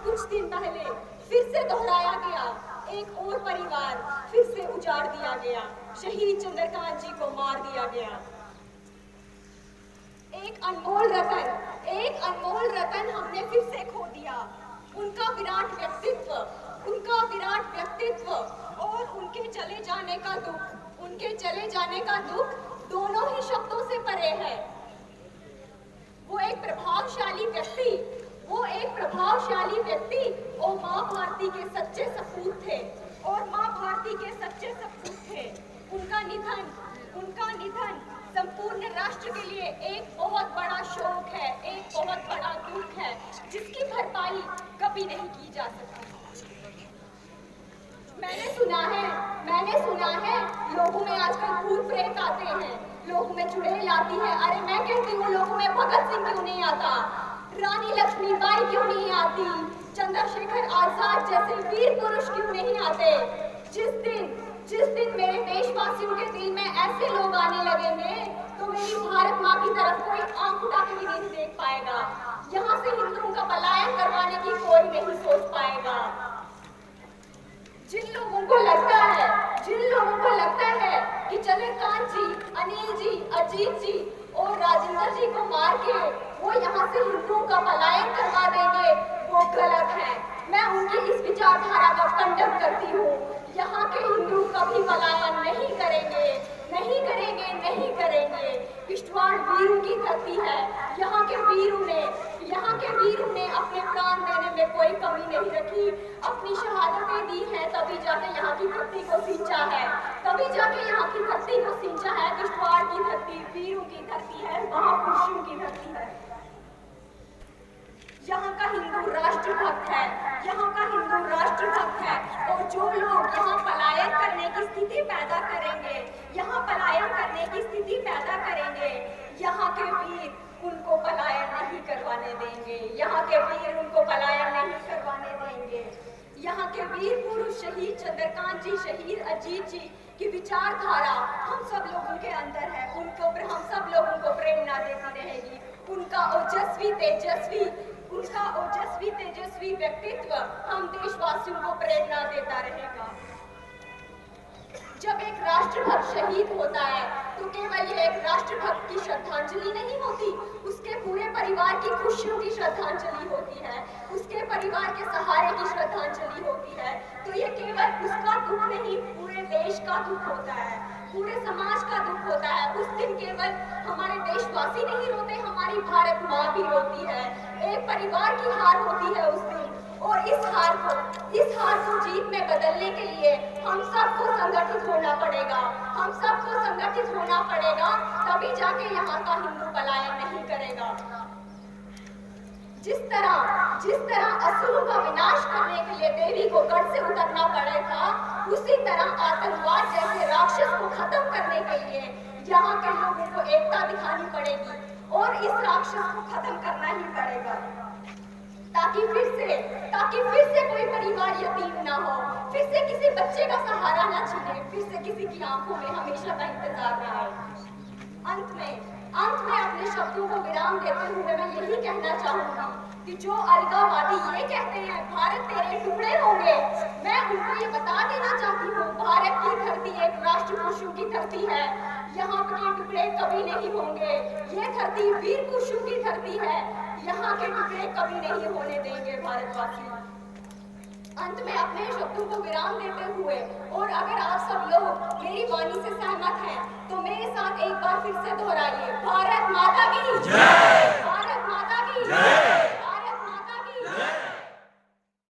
कुछ दिन पहले फिर से दोहराया गया, एक और परिवार फिर से उजाड़ दिया गया, शहीद चंद्रकांत जी को मार दिया गया। एक अनमोल रतन हमने फिर से खो दिया। उनका विराट व्यक्तित्व और उनके चले जाने का दुख दोनों ही शब्दों से परे है। वो एक प्रभावशाली व्यक्ति और माँ भारती के सच्चे सपूत थे। उनका निधन संपूर्ण राष्ट्र के लिए एक बहुत बड़ा शोक है, एक बहुत बड़ा दुख है, जिसकी भरपाई कभी नहीं की जा सकती। मैंने सुना है लोगों में आजकल भूत प्रेत आते हैं, लोगों में चुड़ैल आती है। अरे मैं कहती हूँ लोगों में भगत सिंह क्यों नहीं आता, रानी लक्ष्मीबाई क्यों नहीं आती, चंद्रशेखर आजाद जैसे वीर पुरुष क्यों नहीं आते। जिस दिन मेरे देशवासियों के दिल में ऐसे लोग आने लगेंगे तो मेरी भारत माँ की तरफ कोई आंख उठा के भी नहीं देख पाएगा। यहाँ से हिंदुओं का पलायन करवाने की कोई नहीं सोच पाएगा। जिन लोगों को लगता है कि चंद्रकांत जी, अनिल जी, अजीत जी और राजेंद्र जी को मार के वो यहाँ से हिंदुओं का पलायन करवा देंगे, वो गलत है। मैं उनकी इस विचारधारा का खंडन करती हूँ। यहाँ के हिंदू कभी पलायन नहीं करेंगे। किश्तवाड़ वीरों की धरती है। यहाँ के वीरों ने अपने प्राण देने में कोई कमी नहीं रखी, अपनी शहादतें दी हैं, तभी जाके यहाँ की धरती को सींचा है। किश्तवाड़ की धरती वीरों की धरती है, महापुरुषों की धरती है। यहाँ का हिंदू राष्ट्रभक्त है और जो लोग यहाँ पलायन करने की स्थिति पैदा करेंगे, यहाँ के वीर उनको पलायन नहीं करवाने देंगे। यहाँ के वीर पुरुष शहीद चंद्रकांत जी, शहीद अजीत जी की विचारधारा हम सब लोगों के अंदर है, उनको हम सब लोगों को प्रेरणा देती रहेगी। उनका ओजस्वी तेजस्वी व्यक्तित्व हम देशवासियों को प्रेरणा देता रहेगा। जब एक राष्ट्रभक्त शहीद होता है तो केवल ये एक राष्ट्रभक्त की श्रद्धांजलि नहीं होती, उसके पूरे परिवार की खुशियों की श्रद्धांजलि होती है, उसके परिवार के सहारे की श्रद्धांजलि होती है। तो ये केवल उसका दुख नहीं, पूरे देश का दुख होता है, पूरे समाज का दुख होता है। उस दिन केवल हमारे देशवासी नहीं रोते, हमारी भारत माँ भी रोती है। एक परिवार की हार होती है उस दिन, और इस हार को जीत में बदलने के लिए हम सबको संगठित होना पड़ेगा, तभी जाके यहाँ का हिंदू पलायन नहीं करेगा। जिस तरह असुरों का विनाश करने के लिए देवी को गढ़ से उतरना पड़ा था, उसी तरह आतंकवाद जैसे राक्षस को खत्म करने के लिए यहाँ के लोगों को एकता दिखानी पड़ेगी और इस राक्षस को खत्म करना ही पड़ेगा, ताकि फिर से कोई परिवार यतीम ना हो, फिर से किसी बच्चे का सहारा ना छीने, फिर से किसी की आंखों में हमेशा का इंतजार ना आए। अंत में अपने शब्दों को विराम देते हुए मैं यही कहना चाहूंगी कि जो अलगाववादी ये कहते हैं भारत तेरे टुकड़े होंगे, मैं उनको ये बता देना चाहती हूँ, भारत की धरती एक राष्ट्र पुरुषों की धरती है। यहाँ के टुकड़े कभी नहीं होंगे। ये धरती वीर पुरुषों की धरती है, यहाँ के टुकड़े कभी नहीं होने देंगे भारतवासी। अंत में अपने शब्दों को विराम देते हुए, और अगर आप सब लोग मेरी वाणी से सहमत हैं